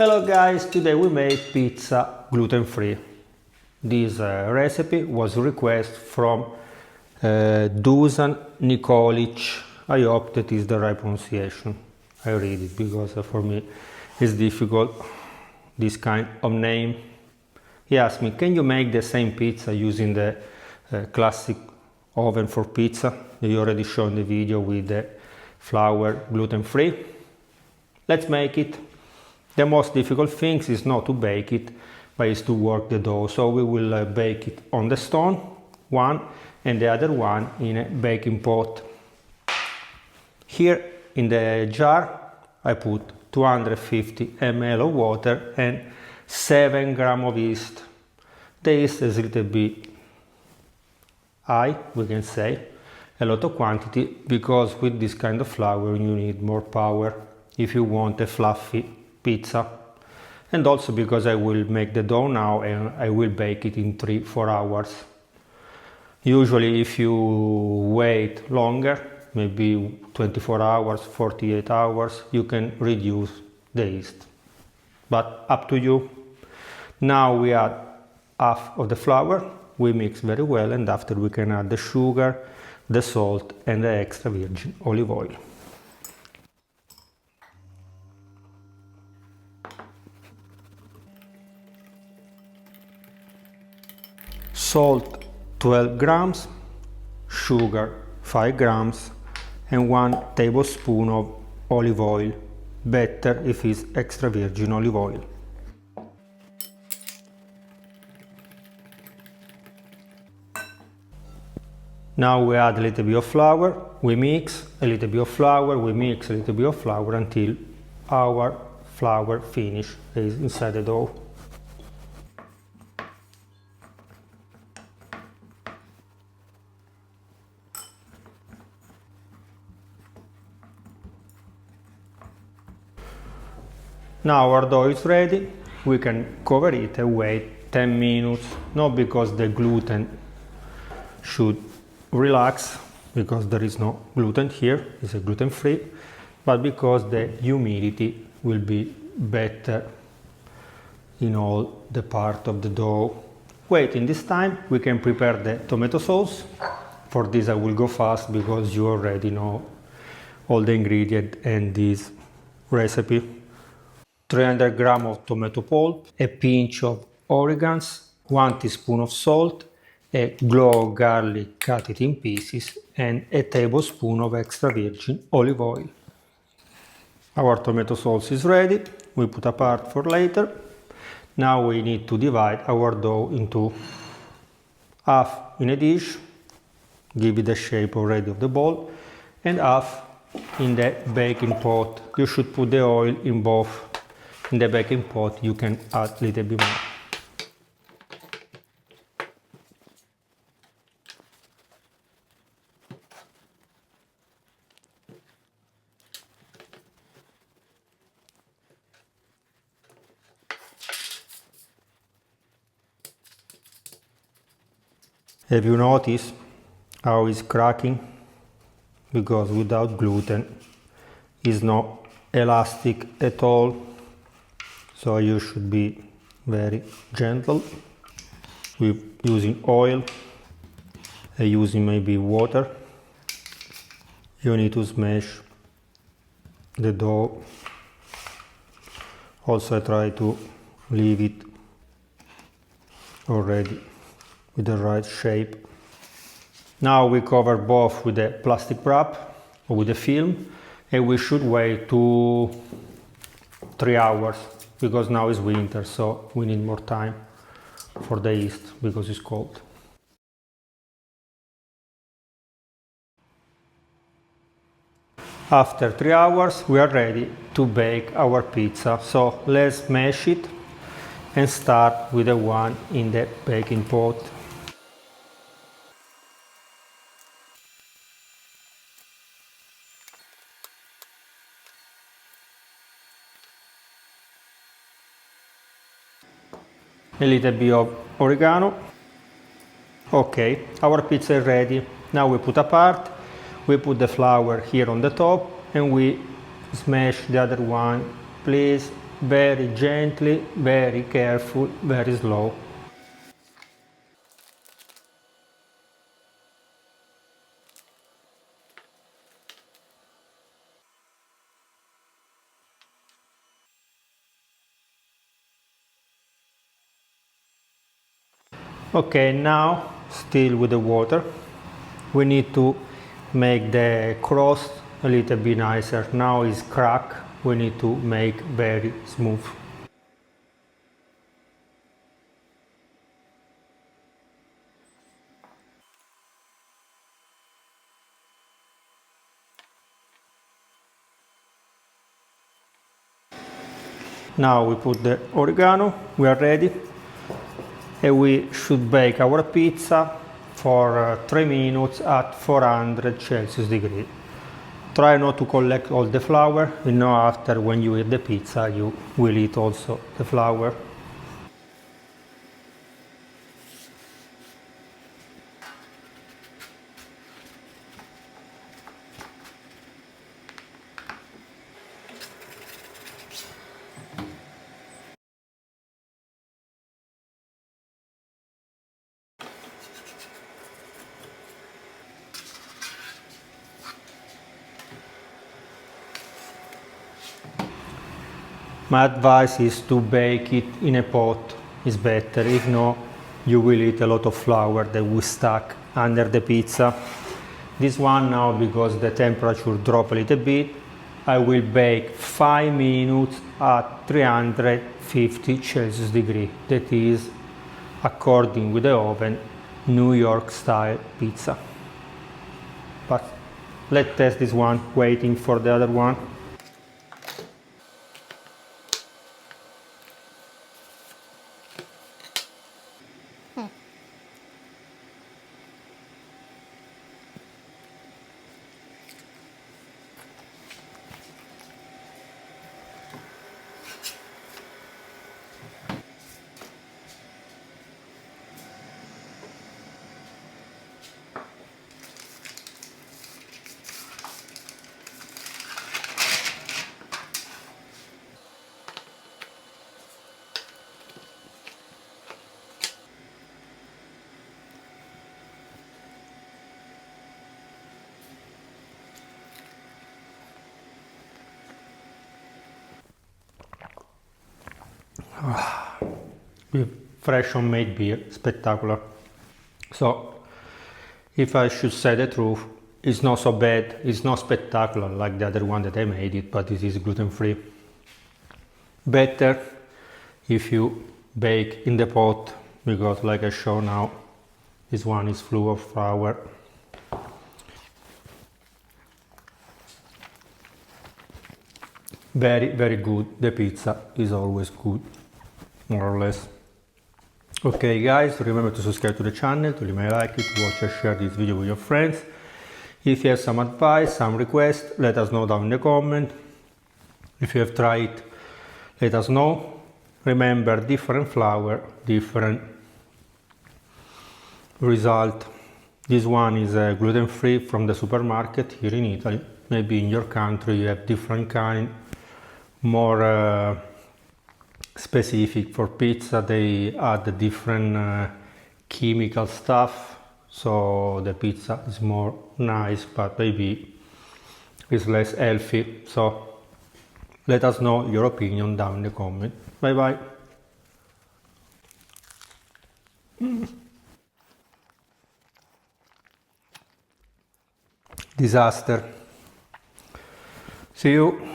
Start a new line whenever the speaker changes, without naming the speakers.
Hello guys, today we made pizza gluten-free. This recipe was a request from Dusan Nikolic. I hope that is the right pronunciation. I read it because for me it's difficult, this kind of name. He asked me, can you make the same pizza using the classic oven for pizza that you already showed in the video with the flour gluten-free? Let's make it. The most difficult thing is not to bake it, but is to work the dough. So we will bake it on the stone, one, and the other one in a baking pot. Here in the jar I put 250 ml of water and 7 grams of yeast. The yeast is a little bit high, we can say, a lot of quantity, because with this kind of flour you need more power if you want a fluffy pizza, and also because I will make the dough now and I will bake it in 3-4 hours. Usually if you wait longer, maybe 24 hours, 48 hours, you can reduce the yeast, but up to you. Now we add half of the flour, we mix very well, and after we can add the sugar, the salt and the extra virgin olive oil. Salt 12 grams, sugar 5 grams, and 1 tablespoon of olive oil. Better if it's extra virgin olive oil. Now we add a little bit of flour, we mix a little bit of flour, we mix a little bit of flour until our flour finish is inside the dough. Now our dough is ready, we can cover it and wait 10 minutes, not because the gluten should relax, because there is no gluten here, it's a gluten-free, but because the humidity will be better in all the part of the dough. Waiting this time, we can prepare the tomato sauce. For this I will go fast because you already know all the ingredients and this recipe. 300 grams of tomato pulp, a pinch of oregano, 1 teaspoon of salt, a clove of garlic cut it in pieces, and a tablespoon of extra virgin olive oil. Our tomato sauce is ready, we put apart for later. Now we need to divide our dough into half in a dish, give it the shape already of the ball, and half in the baking pot. You should put the oil in both. In the baking pot you can add a little bit more. Have you noticed how it's cracking? Because without gluten it's not elastic at all. So you should be very gentle with using oil and using maybe water. You need to smash the dough. Also I try to leave it already with the right shape. Now we cover both with a plastic wrap or with a film, and we should wait 2-3 hours. Because now is winter, so we need more time for the yeast because it's cold. After 3 hours we are ready to bake our pizza, so let's mash it and start with the one in the baking pot. A little bit of oregano. Okay, our pizza is ready. Now we put apart, we put the flour here on the top and we smash the other one. Please very gently, very careful, very slow. Okay, now still with the water, we need to make the crust a little bit nicer. Now it's cracked, we need to make very smooth. Now we put the oregano, we are ready, and we should bake our pizza for 3 minutes at 400 Celsius degree. Try not to collect all the flour, you know, after when you eat the pizza you will eat also the flour. My advice is to bake it in a pot, it's better, if not you will eat a lot of flour that will stuck under the pizza. This one now, because the temperature drop a little bit, I will bake 5 minutes at 350 Celsius degree, that is, according with the oven, New York style pizza. But let's test this one, waiting for the other one. With fresh homemade beer, spectacular. So, if I should say the truth, it's not so bad, it's not spectacular like the other one that I made it, but this is gluten-free. Better if you bake in the pot, because like I show now, this one is full of flour. Very, very good. The pizza is always good, more or less. Okay guys, remember to subscribe to the channel, to leave a like it, watch and share this video with your friends. If you have some advice, some requests, let us know down in the comment. If you have tried it, let us know. Remember, different flour, different result. This one is gluten-free from the supermarket here in Italy. Maybe in your country you have different kind, more specific for pizza. They add different chemical stuff, so the pizza is more nice, but maybe it's less healthy. So let us know your opinion down in the comment. Bye bye. Disaster. See you.